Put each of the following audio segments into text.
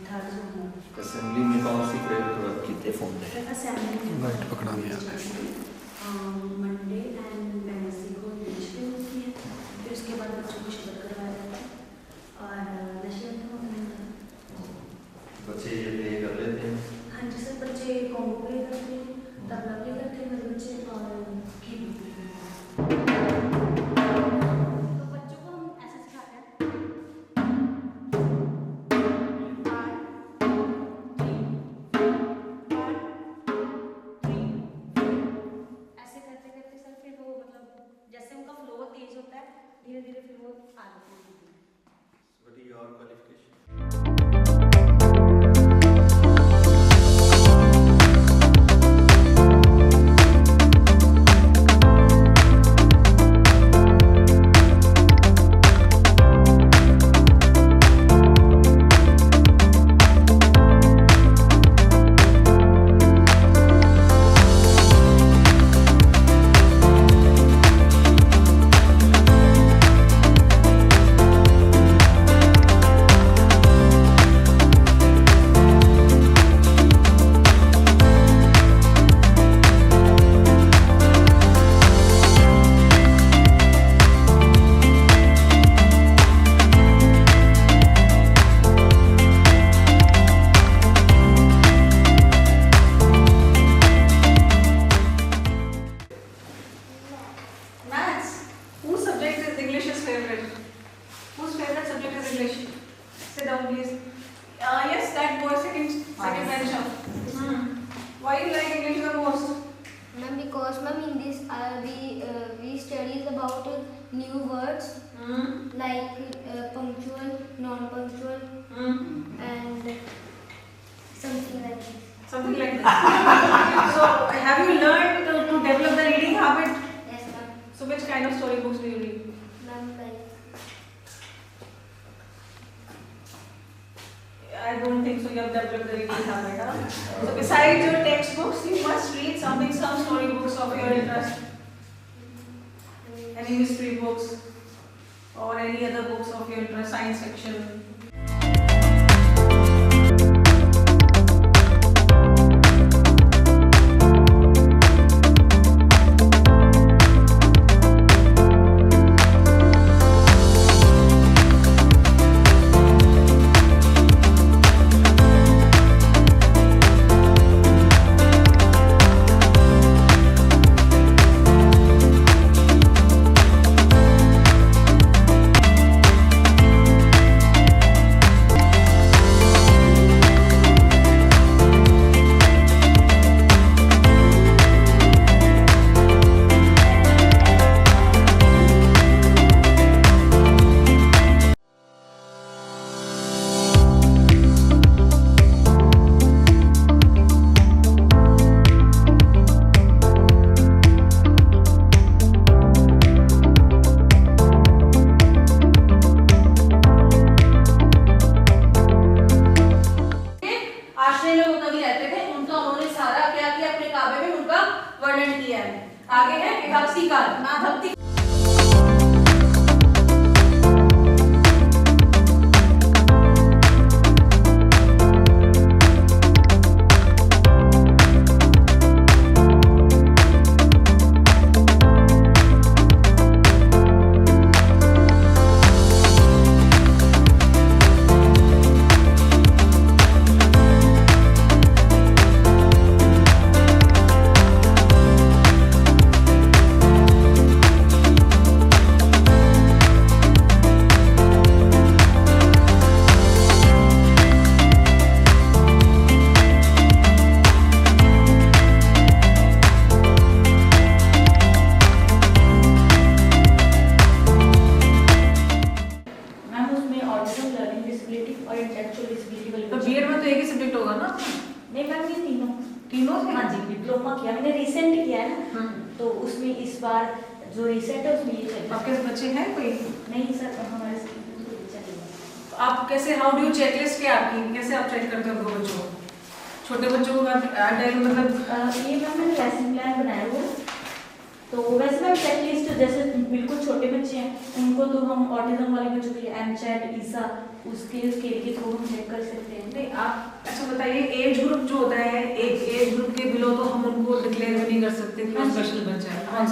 Third zone. Assembly में कौन सी prayer करो कितने फोन है असेंबली में राइट पकड़ा नहीं आता है। मंडे एंड वेडनेसडे को इंग्लिश पे होती है, फिर उसके बाद बच्चों को शब्द करवाया जाता है और नशे बच्चे ये प्ले कर लेते हैं। हाँ जी सर, बच्चे कॉम्बो प्ले करते हैं, तबला प्ले करते हैं मेरे बच्चे और कीबोर्ड प्ले करते हैं। तो बच्चों को हम ऐसा सिखाते हैं, 1 2 3 ऐसे करते करते सर फिर वो मतलब जैसे उनका फ्लो तेज होता है धीरे धीरे फिर वो आ जाते हैं। What is your qualification? Whose favorite subject is English? Sit down, please. Yes, that boy second bench up. Why you like English the most? Ma'am, because ma'am in this we studies about new words like punctual, non-punctual, and something like this. Something like that. So, have you learned to develop the reading habit? Yes, ma'am. So, which kind of story books do you read? Ma'am, like I don't think so. You have developed the reading habit, huh? So, besides your textbooks, you must read some story books of your interest. Any history books or any other books of your interest, science fiction. वर्णन किया है। आगे है विभक्ति काल। भक्ति BEd में तो एक ही सब्जेक्ट होगा ना? नहीं मैम, ये तीनों से? हाँ जी, डिप्लोमा किया मैंने, रिसेंट किया है ना, तो उसमें इस बार जो रिसेंट है उसमें ये चल। आपके बच्चे हैं कोई? नहीं सर, हमारे चलेगा। आप कैसे, हाउ डू यू चेकलिस्ट क्या आपकी, कैसे आप चेक करते हो बच्चों को? छोटे बच्चों को मतलब ये मैम मैंने लेसन प्लान बनाया हुआ है, तो वैसे मैम चेकलिस्ट जैसे बिल्कुल छोटे बच्चे हैं उनको तो हम ऑटिज्म वाले बच्चों के लिए एमचैट, ईसा उसके स्केल के थ्रू हम चेक कर सकते हैं। नहीं आप अच्छा बताइए, एज ग्रुप जो होता है, एक एज ग्रुप के बिलो तो हम उनको डिक्लेयर भी नहीं कर सकते कि वो स्पेशल बच्चा है। हाँ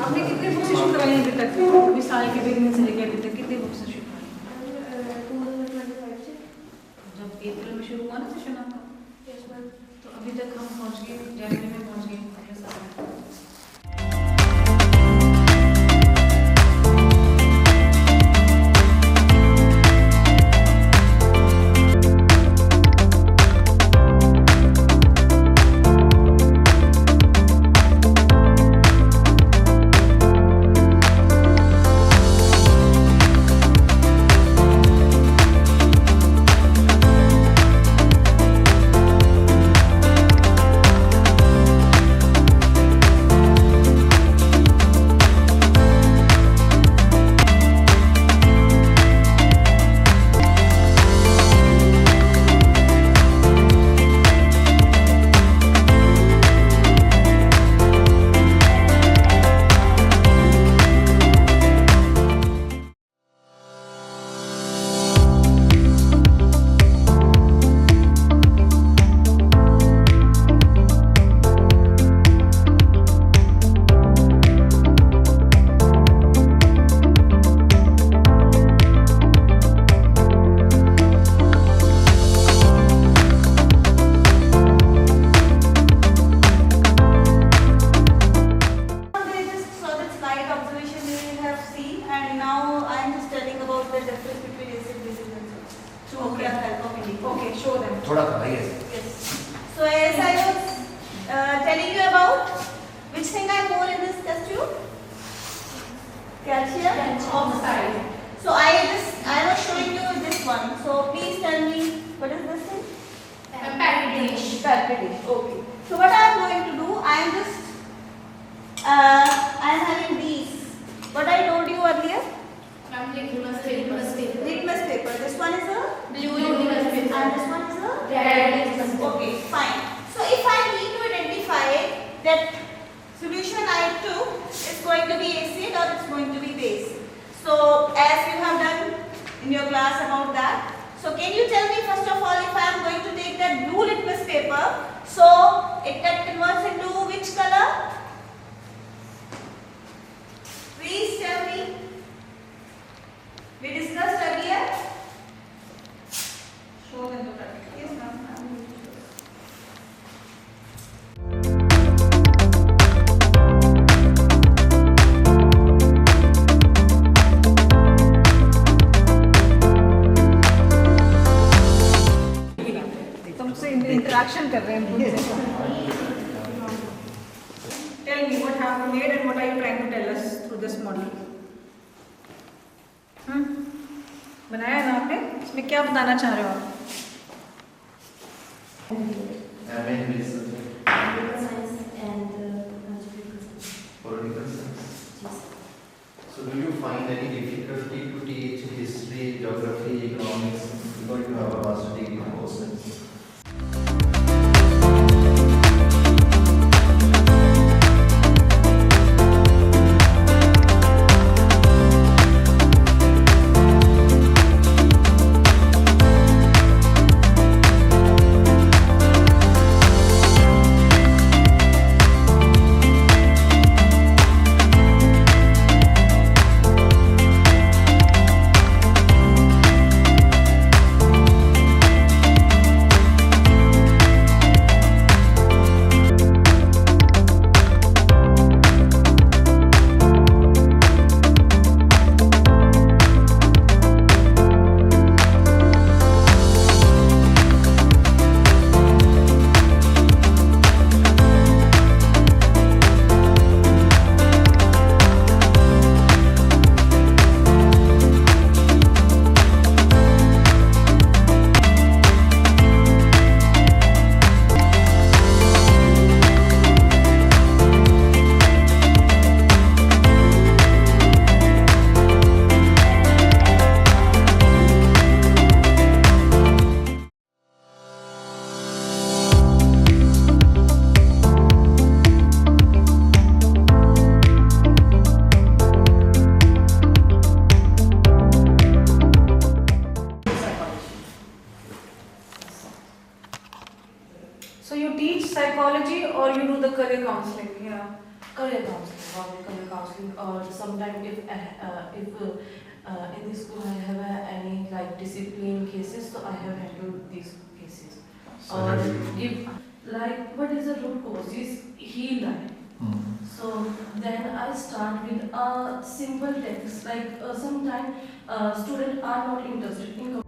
आपने कितने बुक्स इशू कराई हैं अभी तक? अभी साल के बिगनिंग से लेकर अभी तक कितने बुक्स इशू कराई? जब अप्रैल में शुरू हुआ ना सेशन आपका, तो अभी तक हम पहुंच गए, जनवरी में पहुंच गए अगले साल। Okay, show them. थोड़ा सा yes. Yes. So as I was telling you about, which thing I more in this test tube? Calcium oxide. So I was showing you this one. So please tell me, what is this thing? Palpitation. Okay. So what I am going to do, I am having these. What I told you earlier? Litmus paper. This one is a and this one is a red. Okay, fine. So if I need to identify that solution I took is going to be acid or it's going to be base. So as you have done in your class about that. So can you tell me first of all, if I am going to take that blue litmus paper, so it converts into which color? Please tell me. We discussed earlier. Show them the practical. Yes, ma'am. तुमसे interaction कर रहे हैं तुमसे. Tell me what have you made and what are you trying to tell us? बनाया है ना आपने? इसमें क्या बताना चाह रहे हो आप? MA in which subject? Political science and political science. Political science. Yes. So do you find any difficulty to teach history, geography, economics because you have a master degree in those subjects? So you teach psychology or you do the career counseling here? Career counseling, or sometimes if in this school I have any like discipline cases, so I have handled these cases. So Or have you- if like what is the root cause is heal that. So then I start with a simple text like sometimes students are not interested in